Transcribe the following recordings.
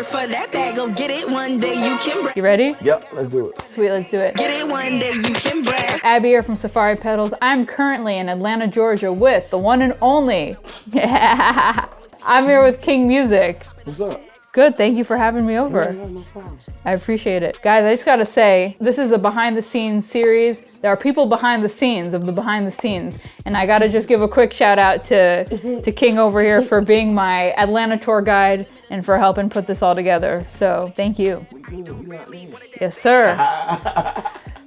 work for that bag, go get it one day, you can brag. You ready? Yep, let's do it. Sweet, let's do it. Get it one day, you can brag. Abby here from Safari Pedals. I'm currently in Atlanta, Georgia with the one and only. I'm here with King Muzik. What's up? Good, thank you for having me over. Yeah, no problem. I appreciate it. Guys, I just gotta say, this is a behind the scenes series. There are people behind the scenes of the behind the scenes. And I gotta just give a quick shout out to King over here for being my Atlanta tour guide and for helping put this all together. So thank you. Yes, sir.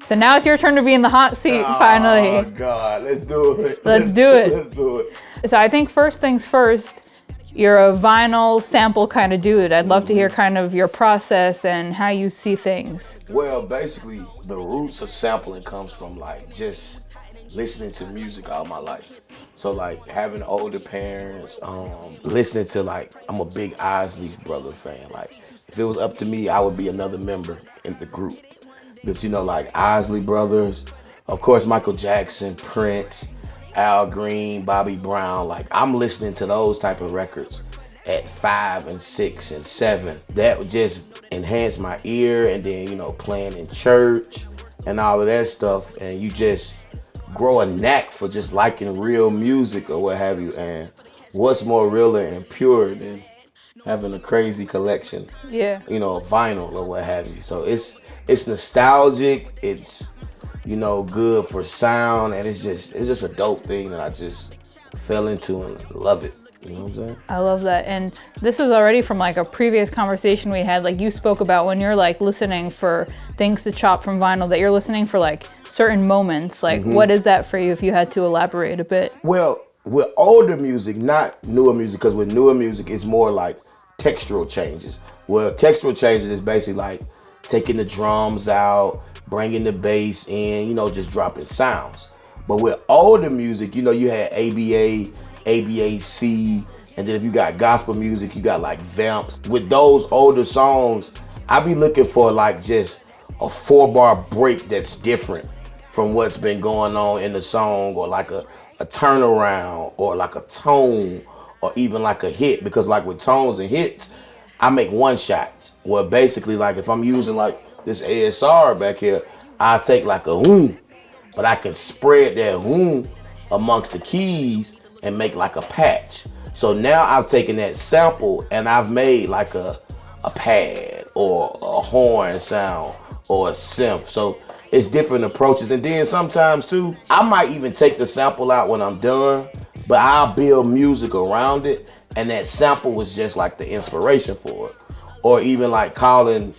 So now it's your turn to be in the hot seat, finally. Oh God, let's do it. Let's do it. Let's do it. So I think first things first, you're a vinyl sample kind of dude. I'd love to hear kind of your process and how you see things. Well, basically, the roots of sampling comes from like just listening to music all my life. So like having older parents, listening to like, I'm a big Isley's Brother fan. Like if it was up to me, I would be another member in the group. But you know, like Isley Brothers, of course, Michael Jackson, Prince, Al Green, Bobby Brown, like I'm listening to those type of records at 5 and 6 and 7. That would just enhance my ear, and then, you know, playing in church and all of that stuff. And you just grow a knack for just liking real music or what have you. And what's more real and pure than having a crazy collection, you know, of vinyl or what have you. So it's nostalgic, it's, you know, good for sound, and it's just a dope thing that I just fell into and love it. You know what I'm saying? I love that. And this was already from like a previous conversation we had. Like you spoke about when you're like listening for things to chop from vinyl, that you're listening for like certain moments. Like what is that for you, if you had to elaborate a bit? Well, with older music, not newer music, because with newer music, it's more like textural changes. Well, textural changes is basically like taking the drums out, bringing the bass in, you know, just dropping sounds. But with older music, you know, you had ABA, ABAC, and then if you got gospel music, you got like vamps. With those older songs, I be looking for like just a 4-bar break that's different from what's been going on in the song, or like a turnaround, or like a tone, or even like a hit. Because like with tones and hits, I make one shots. Where basically like if I'm using like this ASR back here, I take like a whoom, but I can spread that whoom amongst the keys and make like a patch. So now I've taken that sample and I've made like a pad or a horn sound or a synth. So it's different approaches. And then sometimes too, I might even take the sample out when I'm done, but I'll build music around it, and that sample was just like the inspiration for it. Or even like calling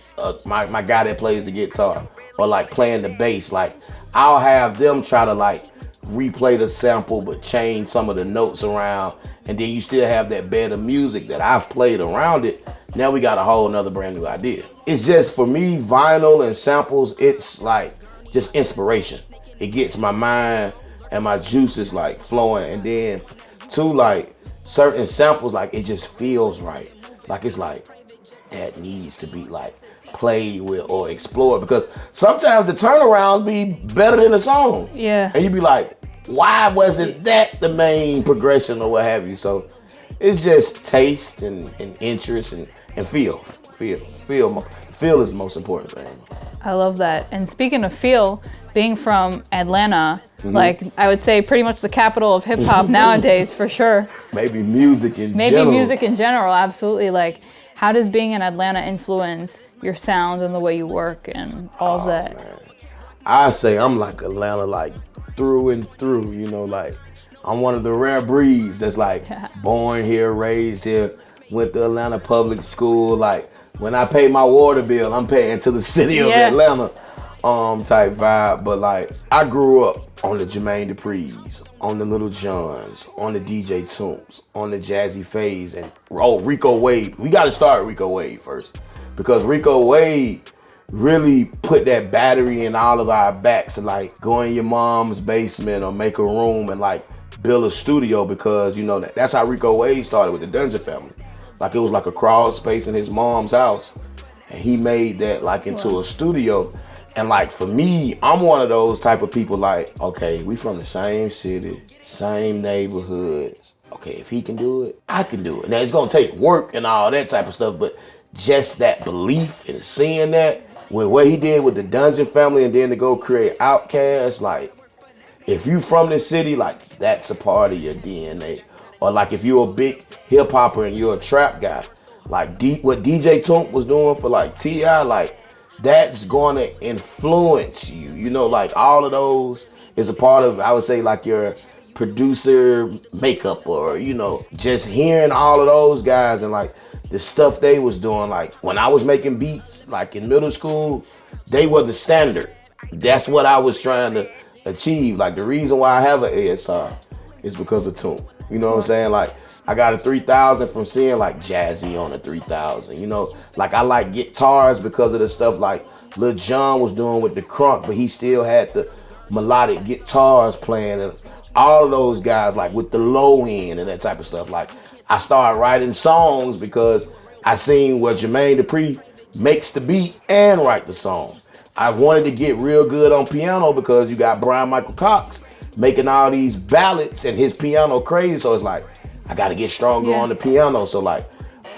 my guy that plays the guitar, or like playing the bass. Like I'll have them try to like replay the sample but change some of the notes around, and then you still have that bed of music that I've played around it. Now we got a whole nother brand new idea. It's just, for me, vinyl and samples, it's like just inspiration. It gets my mind and my juices like flowing, and then too, like certain samples, like it just feels right. Like it's like that needs to be like played with or explored, because sometimes the turnarounds be better than the song. Yeah. And you be like, why wasn't that the main progression or what have you? So it's just taste and interest and feel. Feel is the most important thing. I love that. And speaking of feel, being from Atlanta, like I would say pretty much the capital of hip hop nowadays, for sure. Maybe music in general. Maybe music in general, absolutely. Like, how does being in Atlanta influence your sound and the way you work and all of that? Man. I say I'm like Atlanta, like through and through, you know, like I'm one of the rare breeds that's like born here, raised here, went to Atlanta public school. Like when I pay my water bill, I'm paying to the city of Atlanta type vibe. But like I grew up on the Jermaine Dupri's, on the Little Johns, on the DJ Toombs, on the Jazzy Faze, and Rico Wade. We got to start Rico Wade first, because Rico Wade really put that battery in all of our backs to like go in your mom's basement or make a room and like build a studio, because you know that's how Rico Wade started with the Dungeon Family. Like it was like a crawl space in his mom's house, and he made that like into a studio. And like for me, I'm one of those type of people like, okay, we from the same city, same neighborhood. Okay, if he can do it, I can do it. Now it's gonna take work and all that type of stuff, but just that belief and seeing that with what he did with the Dungeon Family, and then to go create Outkast, like if you from the city, like that's a part of your DNA. Or like if you're a big hip hopper and you're a trap guy, like what DJ Toomp was doing for like T.I., like that's gonna influence you. You know, like all of those is a part of, I would say, like your producer makeup, or you know, just hearing all of those guys and like the stuff they was doing. Like when I was making beats, like in middle school, they were the standard. That's what I was trying to achieve. Like the reason why I have an ASR is because of Toomp. You know what I'm saying? Like I got a 3000 from seeing like Jazzy on a 3000. You know, like I like guitars because of the stuff like Lil Jon was doing with the crunk, but he still had the melodic guitars playing, and all of those guys like with the low end and that type of stuff. Like I started writing songs because I seen what Jermaine Dupri makes the beat and write the song. I wanted to get real good on piano because you got Brian Michael Cox making all these ballads and his piano crazy. So it's like, I got to get stronger on the piano. So like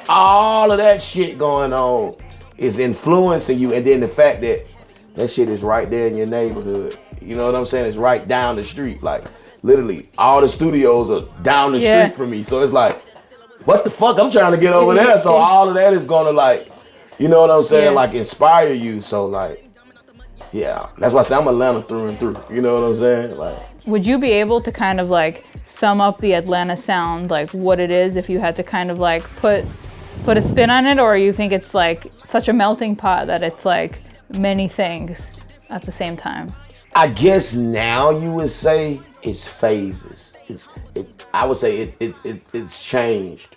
all of that shit going on is influencing you. And then the fact that that shit is right there in your neighborhood. You know what I'm saying? It's right down the street. Like literally all the studios are down the street from me. So it's like, what the fuck? I'm trying to get over there. So all of that is going to like, you know what I'm saying? Like inspire you. So like, yeah, that's why I say I'm Atlanta through and through. You know what I'm saying? Like, would you be able to kind of like sum up the Atlanta sound, like what it is, if you had to kind of like put a spin on it, or you think it's like such a melting pot that it's like many things at the same time? I guess now you would say it's phases. I would say it's changed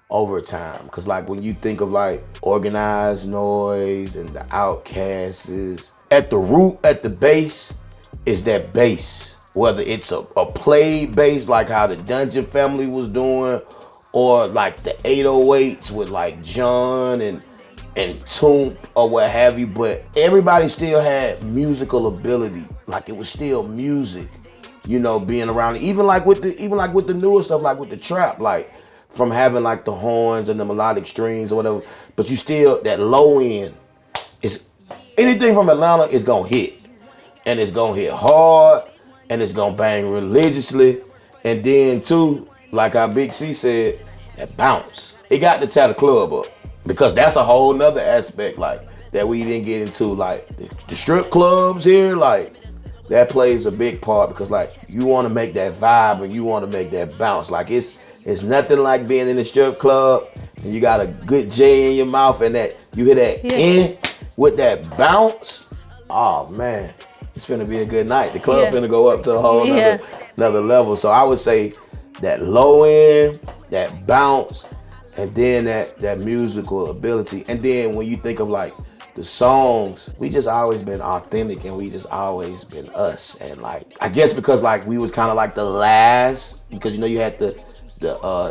over time. Cause like when you think of like Organized Noise and the Outcasts, at the root, at the base, is that bass. Whether it's a played bass like how the Dungeon Family was doing, or like the 808s with like John and Toomp or what have you, but everybody still had musical ability. Like it was still music, you know, being around. Even like with the newer stuff, like with the trap, like from having like the horns and the melodic strings or whatever. But you still, that low end is anything from Atlanta is gonna hit, and it's gonna hit hard, and it's gonna bang religiously. And then too, like how Big C said, that bounce. It got to tear the club up, because that's a whole nother aspect like that we didn't get into. Like the strip clubs here, like that plays a big part, because like you want to make that vibe and you want to make that bounce. Like it's nothing like being in the strip club and you got a good J in your mouth and that you hear that in with that bounce. Oh man, it's gonna be a good night. The club gonna go up to a whole another level. So I would say that low end, that bounce, and then that musical ability. And then when you think of like the songs, we just always been authentic, and we just always been us. And like, I guess because like we was kind of like the last, because you know you had the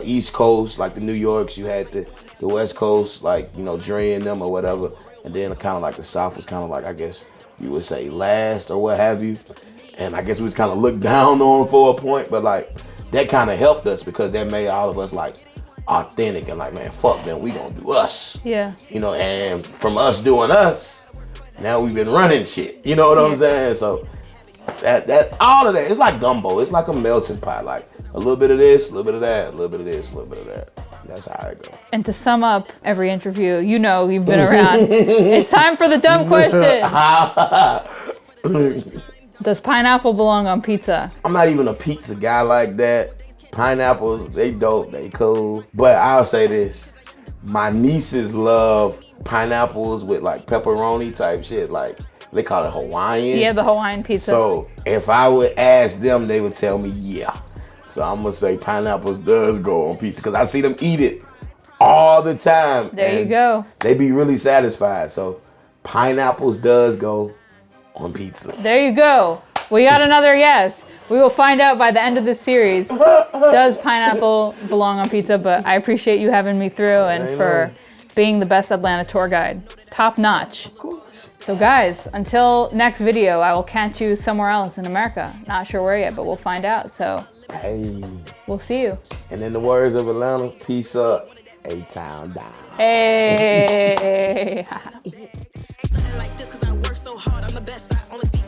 East Coast, like the New Yorks, you had the West Coast, like, you know, Dre and them or whatever. And then kind of like the South was kind of like, I guess you would say last or what have you. And I guess we was kind of looked down on for a point, but like that kind of helped us, because that made all of us like authentic and like, man, fuck them, we gonna do us. Yeah. You know, and from us doing us, now we've been running shit. You know what I'm saying? So that all of that, it's like gumbo. It's like a melting pot. Like a little bit of this, a little bit of that, a little bit of this, a little bit of that. That's how I go. And to sum up every interview, you know you've been around. It's time for the dumb question. Does pineapple belong on pizza? I'm not even a pizza guy like that. Pineapples, they dope, they cool. But I'll say this, my nieces love pineapples with like pepperoni type shit. Like they call it Hawaiian. Yeah, the Hawaiian pizza. So if I would ask them, they would tell me yeah. So I'm gonna say pineapples does go on pizza, because I see them eat it all the time. There you go. They be really satisfied. So pineapples does go on pizza. There you go. We got another yes. We will find out by the end of this series. Does pineapple belong on pizza? But I appreciate you having me through and for being the best Atlanta tour guide. Top notch. Of course. So guys, until next video, I will catch you somewhere else in America. Not sure where yet, but we'll find out. So hey, we'll see you. And in the words of Atlanta, peace up, A-Town down. Hey. Yeah. Something like this, cause I work so hard. I'm the best. I only speak